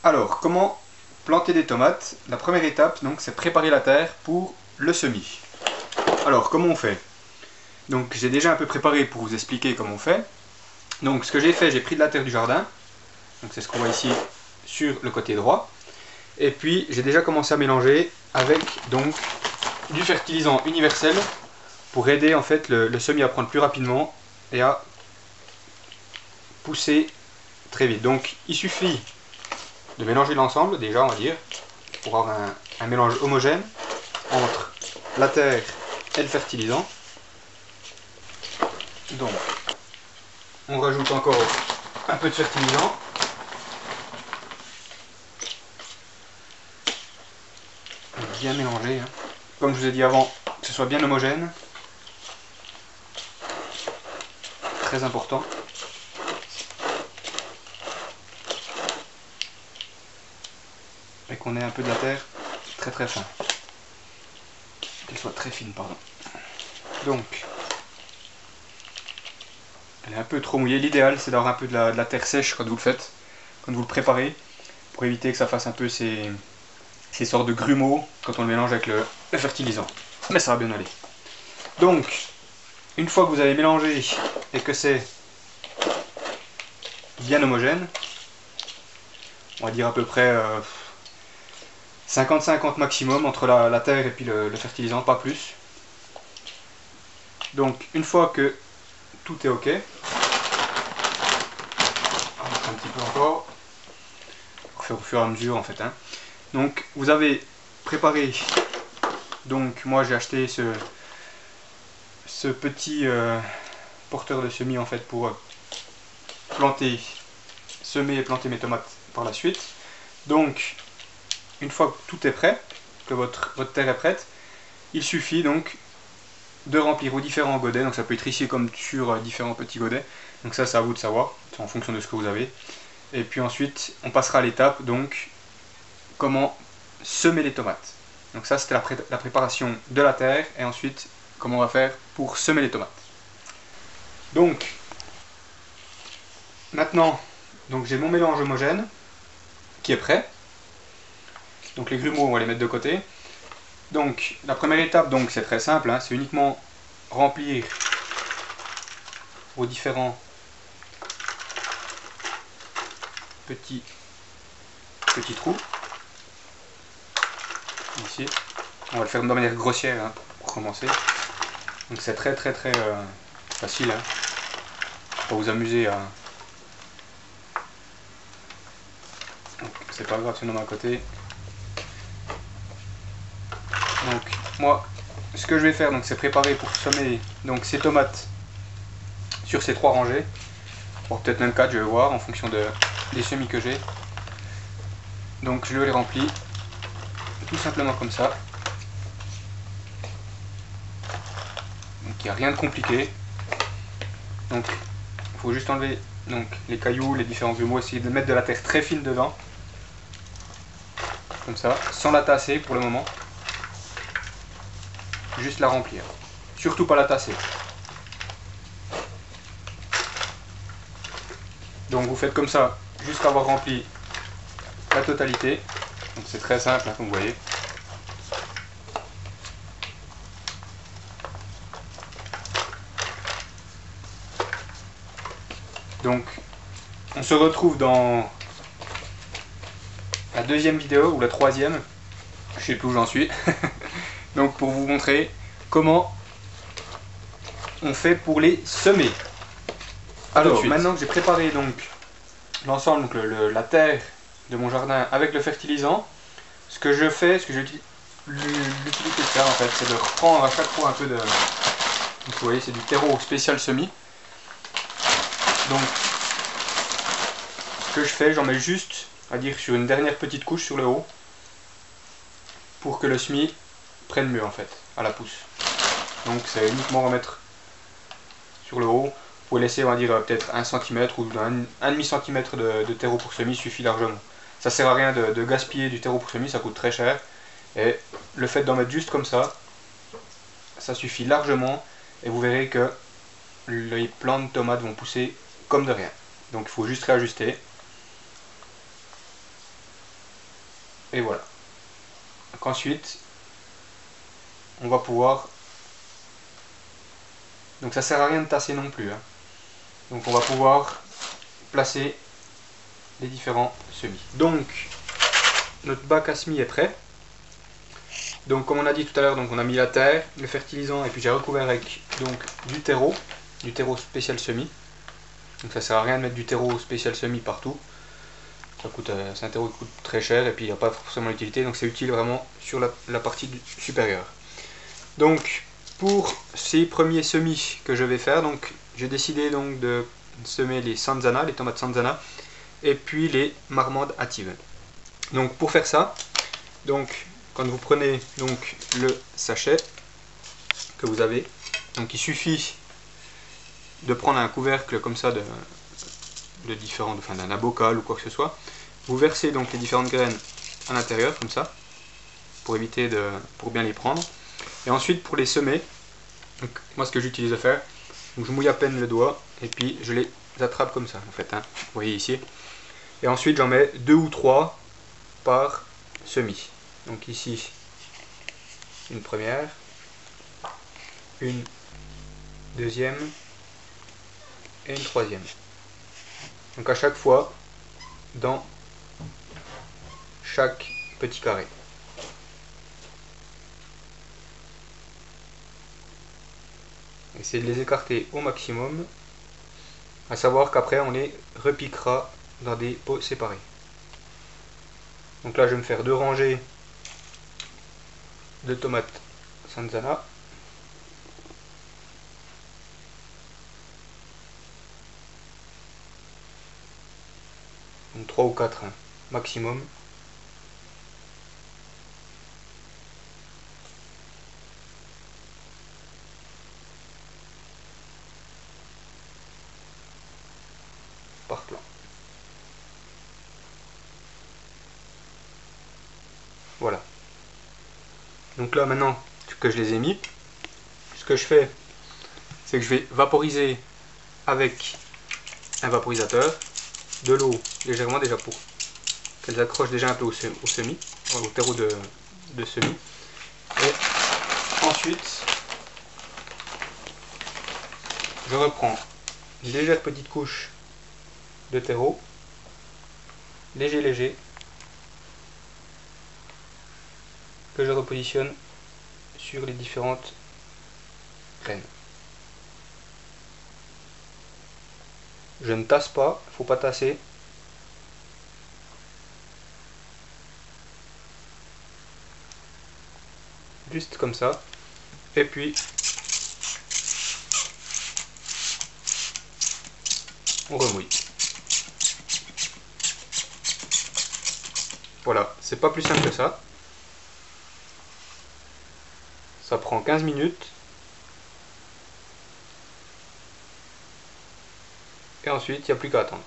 Alors, comment planter des tomates? La première étape, donc, c'est préparer la terre pour le semis. Alors, comment on fait? Donc, j'ai déjà un peu préparé pour vous expliquer comment on fait. Donc, ce que j'ai fait, j'ai pris de la terre du jardin. Donc, c'est ce qu'on voit ici sur le côté droit. Et puis, j'ai déjà commencé à mélanger avec donc du fertilisant universel pour aider en fait le semis à prendre plus rapidement et à pousser très vite. Donc, il suffit de mélanger l'ensemble déjà, on va dire, pour avoir un mélange homogène entre la terre et le fertilisant. Donc, on rajoute encore un peu de fertilisant. Bien mélanger, hein. Comme je vous ai dit avant, que ce soit bien homogène. Très important. Et qu'on ait un peu de la terre très très fin. Qu'elle soit très fine, pardon. Donc, elle est un peu trop mouillée. L'idéal, c'est d'avoir un peu de la terre sèche quand vous le faites, quand vous le préparez, pour éviter que ça fasse un peu ces sortes de grumeaux quand on le mélange avec le fertilisant. Mais ça va bien aller. Donc, une fois que vous avez mélangé et que c'est bien homogène, on va dire à peu près 50-50 maximum entre la terre et puis le fertilisant, pas plus. Donc, une fois que tout est ok, on va mettre un petit peu encore, pour faire au fur et à mesure en fait, hein. Donc, vous avez préparé, donc moi j'ai acheté ce petit porteur de semis en fait pour planter, semer et planter mes tomates par la suite. Donc, une fois que tout est prêt, que votre terre est prête, il suffit donc de remplir vos différents godets. Donc ça peut être ici comme sur différents petits godets. Donc ça, c'est à vous de savoir, c'est en fonction de ce que vous avez. Et puis ensuite, on passera à l'étape donc comment semer les tomates. Donc ça, c'était la préparation de la terre et ensuite comment on va faire pour semer les tomates. Donc maintenant, donc j'ai mon mélange homogène qui est prêt. Donc les grumeaux, on va les mettre de côté. Donc la première étape, donc c'est très simple, hein, c'est uniquement remplir vos différents petits trous. Ici, on va le faire de manière grossière, hein, pour commencer. Donc c'est très facile, hein. Pour vous amuser à. Donc c'est pas grave si on en met à côté. Donc moi, ce que je vais faire, donc c'est préparer pour semer donc ces tomates sur ces 3 rangées, pour peut-être même 4, je vais voir en fonction des semis que j'ai. Donc je les remplis tout simplement comme ça. Donc il n'y a rien de compliqué. Donc il faut juste enlever donc les cailloux, les différents grumeaux, essayer de mettre de la terre très fine dedans. Comme ça, sans la tasser pour le moment. Juste la remplir. Surtout pas la tasser. Donc vous faites comme ça jusqu'à avoir rempli la totalité. Donc c'est très simple, hein, comme vous voyez. Donc on se retrouve dans la deuxième vidéo ou la troisième, je sais plus où j'en suis. Donc pour vous montrer comment on fait pour les semer. Alors maintenant que j'ai préparé donc l'ensemble, donc la terre de mon jardin avec le fertilisant, ce que je fais, ce que j'ai l'utilité de faire en fait, c'est de reprendre à chaque fois un peu de. Donc vous voyez, c'est du terreau spécial semis. Donc ce que je fais, j'en mets juste, à dire sur une dernière petite couche sur le haut, pour que le semis prenne mieux en fait, à la pousse. Donc c'est uniquement remettre sur le haut. Vous pouvez laisser, on va dire, peut-être 1 cm ou 1,5 cm de terreau pour semis suffit largement. Ça sert à rien de gaspiller du terreau pour semis, ça coûte très cher. Et le fait d'en mettre juste comme ça suffit largement. Et vous verrez que les plants de tomates vont pousser comme de rien. Donc il faut juste réajuster. Et voilà. Donc ensuite, on va pouvoir... Donc ça sert à rien de tasser non plus, hein. Donc on va pouvoir placer les différents semis. Donc notre bac à semis est prêt. Donc comme on a dit tout à l'heure, donc on a mis la terre, le fertilisant et puis j'ai recouvert avec donc du terreau spécial semis. Donc ça sert à rien de mettre du terreau spécial semis partout. Ça coûte, c'est un terreau qui coûte très cher et puis il n'y a pas forcément l'utilité, donc c'est utile vraiment sur la partie supérieure. Donc pour ces premiers semis que je vais faire, donc j'ai décidé donc de semer les Sanzana, les tomates Sanzana, et puis les marmandes hâtives. Donc pour faire ça, donc quand vous prenez donc le sachet que vous avez, donc il suffit de prendre un couvercle comme ça de différents, enfin d'un bocal ou quoi que ce soit. Vous versez donc les différentes graines à l'intérieur comme ça pour éviter pour bien les prendre. Et ensuite pour les semer, donc moi ce que j'utilise à faire, donc je mouille à peine le doigt et puis je les attrape comme ça en fait, hein, vous voyez ici. Et ensuite j'en mets 2 ou 3 par semis. Donc ici une première, une deuxième et une troisième. Donc à chaque fois dans chaque petit carré. Essayez de les écarter au maximum, à savoir qu'après on les repiquera dans des pots séparés. Donc là je vais me faire 2 rangées de tomates Sanzana. Donc 3 ou 4 hein, maximum. Par plan. Voilà. Donc là maintenant que je les ai mis, ce que je fais, c'est que je vais vaporiser avec un vaporisateur de l'eau légèrement déjà pour qu'elles accrochent déjà un peu au semis, au terreau de semis. Et ensuite, je reprends une légère petite couche de terreau, léger, que je repositionne sur les différentes graines. Je ne tasse pas, il ne faut pas tasser. Juste comme ça. Et puis, on remouille. Voilà, c'est pas plus simple que ça. Ça prend 15 minutes. Et ensuite, il n'y a plus qu'à attendre.